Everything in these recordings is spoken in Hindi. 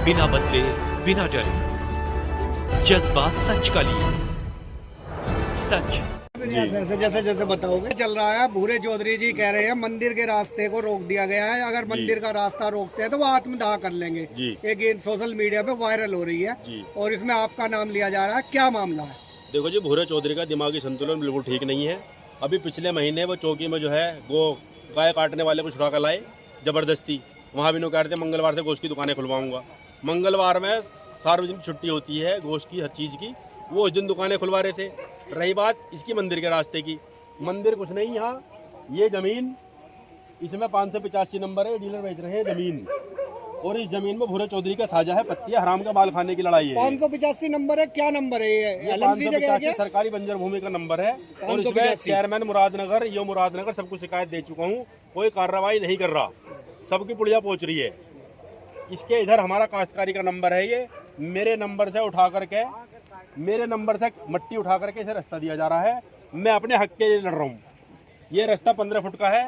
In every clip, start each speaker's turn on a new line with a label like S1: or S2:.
S1: बिना बदले बिना डरे, जज्बा सच का लिए, सच।
S2: जैसे जैसे बताओगे चल रहा है। भूरे चौधरी जी कह रहे हैं मंदिर के रास्ते को रोक दिया गया है, अगर मंदिर का रास्ता रोकते हैं तो वो आत्मदाह कर लेंगे। एक ये सोशल मीडिया पे वायरल हो रही है और इसमें आपका नाम लिया जा रहा है, क्या मामला है?
S3: देखो जी, भूरे चौधरी का दिमागी संतुलन बिल्कुल ठीक नहीं है। अभी पिछले महीने वो चौकी में जो है गाय काटने वाले को छुड़ा कर लाए जबरदस्ती। वहाँ भी कह रहे थे मंगलवार से गोश्त की दुकानें खुलवाऊंगा। मंगलवार में सार्वजनिक छुट्टी होती है गोश्त की, हर चीज़ की, वो उस दिन दुकानें खुलवा रहे थे। रही बात इसकी मंदिर के रास्ते की, मंदिर कुछ नहीं, यहाँ ये ज़मीन, इसमें 585 नंबर है, डीलर बेच रहे हैं ज़मीन, और इस जमीन में भूरे चौधरी का साझा है, पत्ती है, हराम का माल खाने की लड़ाई है।
S2: 585 नंबर है, क्या नंबर है ये?
S3: 585 सरकारी बंजर भूमि का नंबर है, और इसमें चेयरमैन मुरादनगर, यो मुरादनगर सबको शिकायत दे चुका हूँ, कोई कार्रवाई नहीं कर रहा, सबकी पुड़िया पहुँच रही है। इसके इधर हमारा काश्तकारी का नंबर है, ये मेरे नंबर से उठा करके, मेरे नंबर से मट्टी उठा करके इसे रास्ता दिया जा रहा है। मैं अपने हक के लिए लड़ रहा हूँ। ये रास्ता 15 फुट का है।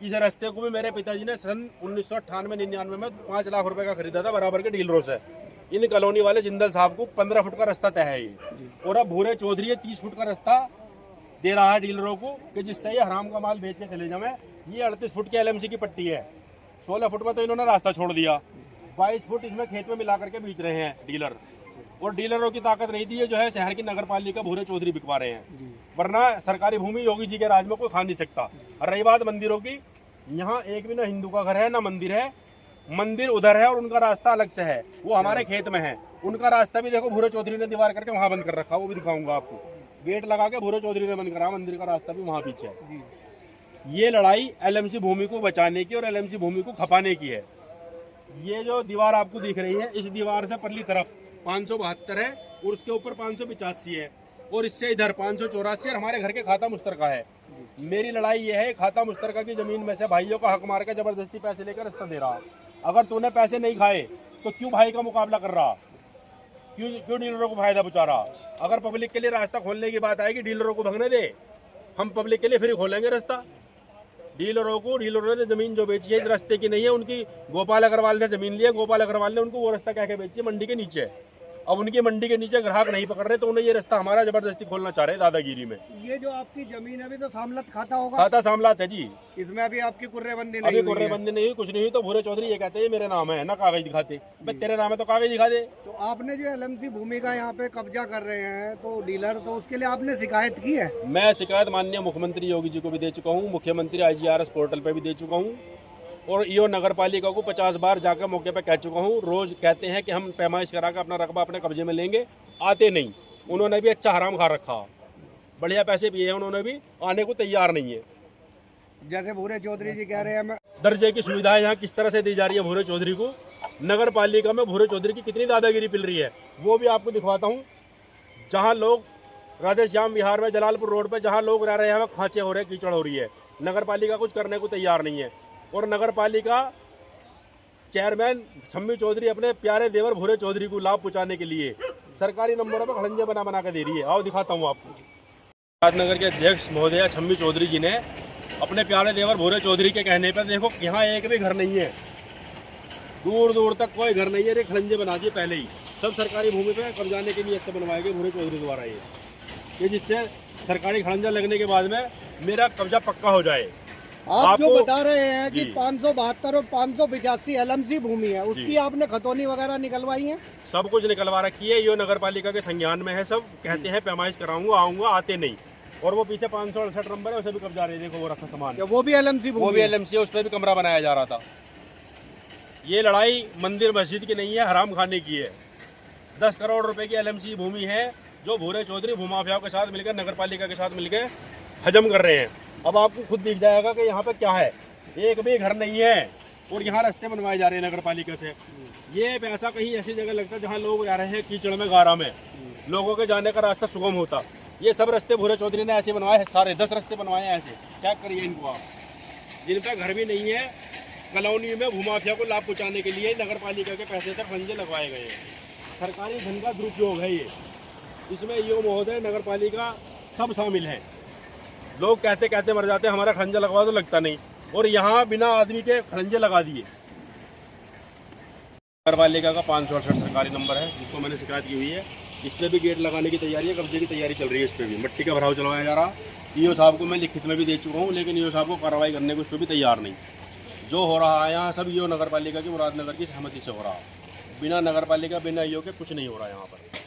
S3: इस रास्ते को भी मेरे पिताजी ने सन 1998-99 में 5 लाख रुपए का खरीदा था बराबर के डीलरों से। इन कॉलोनी वाले जिंदल साहब को 15 फुट का रास्ता तय है ये, और अब भूरे चौधरी 30 फुट का रास्ता दे रहा है डीलरों को कि जिससे ये हराम का माल बेच के चले जाए। ये 38 फुट की LMC की पट्टी है, 16 फुट में तो इन्होंने रास्ता छोड़ दिया, 22 फुट इसमें खेत में मिला करके बेच रहे हैं डीलर, और डीलरों की ताकत नहीं थी, ये जो है शहर की नगर पालिका भूरे चौधरी बिकवा रहे हैं, वरना सरकारी भूमि योगी जी के राज में कोई खा नहीं सकता। और रही बात मंदिरों की, यहाँ एक भी ना हिंदू का घर है ना मंदिर है, मंदिर उधर है और उनका रास्ता अलग से है, वो हमारे खेत में है। उनका रास्ता भी देखो भूरे चौधरी ने दीवार करके वहाँ बंद कर रखा, वो भी दिखाऊंगा आपको, गेट लगा के भूरे चौधरी ने बंद करा, मंदिर का रास्ता भी वहाँ पीछे है। ये लड़ाई LMC भूमि को बचाने की और LMC भूमि को खपाने की है। ये जो दीवार आपको दिख रही है, इस दीवार से परली तरफ 572 है और उसके ऊपर 585 है, और इससे इधर 584 और हमारे घर के खाता मुश्तरका है। मेरी लड़ाई ये है, खाता मुश्तरका की जमीन में से भाइयों का हक मार के जबरदस्ती पैसे लेकर रास्ता दे रहा। अगर तूने पैसे नहीं खाए तो क्यों भाई का मुकाबला कर रहा, क्यों डीलरों को फायदा पहुंचा रहा? अगर पब्लिक के लिए रास्ता खोलने की बात आएगी, डीलरों को भगने दे, हम पब्लिक के लिए फिर खोलेंगे रास्ता। डीलरों ने जमीन जो बेची है इस रास्ते की नहीं है, उनकी गोपाल अग्रवाल ने जमीन ली है, गोपाल अग्रवाल ने उनको वो रास्ता कह के बेची है मंडी के नीचे। अब उनकी मंडी के नीचे ग्राहक नहीं पकड़ रहे तो उन्हें ये रास्ता हमारा जबरदस्ती खोलना चाह रहे हैं दादागिरी में।
S2: ये जो आपकी जमीन है अभी तो सामलत खाता होगा?
S3: खाता सामलात है जी,
S2: इसमें अभी आपकी कुर्रेबंदी नहीं
S3: अभी कुर्रेबंदी नहीं हुई, कुछ नहीं हुई। तो भूरे चौधरी ये कहते हैं मेरे नाम है ना, कागज दिखाते, भाई तेरे नाम है तो कागज दिखा दे।
S2: तो आपने जो LMC भूमि का यहाँ पे कब्जा कर रहे हैं तो डीलर, तो उसके लिए आपने शिकायत की है?
S3: मैं शिकायत माननीय मुख्यमंत्री योगी जी को भी दे चुका हूँ, मुख्यमंत्री IGRS पोर्टल पे भी दे चुका हूँ, और ईओ नगर पालिका को 50 बार जाकर मौके पे कह चुका हूँ। रोज कहते हैं कि हम पैमाइश करा कर अपना रकबा अपने कब्जे में लेंगे, आते नहीं। उन्होंने भी अच्छा हराम खा रखा, बढ़िया पैसे पिए हैं उन्होंने भी, आने को तैयार नहीं है।
S2: जैसे भूरे चौधरी जी कह रहे हैं
S3: दर्जे की सुविधाएं यहाँ किस तरह से दी जा रही है भूरे चौधरी को, नगर पालिका में भूरे चौधरी की कितनी दादागिरी पिल रही है, वो भी आपको दिखवाता हूँ। जहाँ लोग राधे श्याम विहार में जलालपुर रोड पे जहाँ लोग रह रहे हैं वहाँ खांचे हो रहे, कीचड़ हो रही है, नगर पालिका कुछ करने को तैयार नहीं है। और नगर पालिका चेयरमैन शम्मी चौधरी अपने प्यारे देवर भूरे चौधरी को लाभ पहुंचाने के लिए सरकारी नंबरों पर खड़ंजे बना के दे रही है। आओ दिखाता हूँ आपको। राजनगर के अध्यक्ष महोदया शम्मी चौधरी जी ने अपने प्यारे देवर भूरे चौधरी के कहने पर, देखो यहाँ एक भी घर नहीं है, दूर दूर तक कोई घर नहीं है, ये खड़ंजे बना दिए पहले ही, सब सरकारी भूमि पे कब्जाने के लिए बनवाए गए भूरे चौधरी द्वारा ये जिससे सरकारी खड़ंजा लगने के बाद में मेरा कब्जा पक्का हो जाए।
S2: आप जो बता रहे हैं कि 572 और 585 LMC भूमि है, उसकी आपने खतौनी वगैरह निकलवाई है?
S3: सब कुछ निकलवा रखी है, ये नगर पालिका के संज्ञान में है सब। कहते हैं पैमाइश कराऊंगा, आऊंगा, आते नहीं। और वो पीछे 568 नंबर है, उसे भी कब्जा रहे, देखो वो रखा सामान,
S2: वो भी LMC भूमि,
S3: वो भी LMC है, उस पर भी कमरा बनाया जा रहा था। ये लड़ाई मंदिर मस्जिद की नहीं है, हराम खाने की है। 10 करोड़ रुपए की LMC भूमि है जो भूरे चौधरी भूमाफियाओं के साथ मिलकर नगर पालिका के साथ मिलकर हजम कर रहे हैं। अब आपको खुद दिख जाएगा कि यहाँ पे क्या है, एक भी घर नहीं है, और यहाँ रास्ते बनवाए जा रहे हैं नगर पालिका से। ये पैसा कहीं ऐसी जगह लगता है जहाँ लोग जा रहे हैं कीचड़ में, गारा में, लोगों के जाने का रास्ता सुगम होता। ये सब रास्ते भूरे चौधरी ने ऐसे बनवाए, सारे 10 रास्ते बनवाए हैं ऐसे, चेक करिए इनको आप, जिन पे घर भी नहीं है। कॉलोनी में भूमाफिया को लाभ पहुँचाने के लिए नगर पालिका के पैसे से खंजे लगवाए गए हैं। सरकारी धन का दुरुपयोग है ये, इसमें ईओ महोदय, नगर पालिका सब शामिल हैं। लोग कहते कहते मर जाते हैं हमारा खंजा लगवा, तो लगता नहीं, और यहाँ बिना आदमी के खंजे लगा दिए। नगर पालिका का 568 सरकारी नंबर है जिसको मैंने शिकायत की हुई है। इस पर भी गेट लगाने की तैयारी है, कब्जे की तैयारी चल रही है। इस पर भी मिट्टी का भराव चलवाया जा रहा। ईओ साहब को मैं लिखित में भी दे चुका हूँ, लेकिन ईओ साहब को कार्रवाई करने को इस पर भी तैयार नहीं। जो हो रहा है यहाँ सब ईओ नगर पालिका की मुरादनगर की सहमति से हो रहा है। बिना नगर पालिका बिना ईओ के कुछ नहीं हो रहा है यहाँ पर।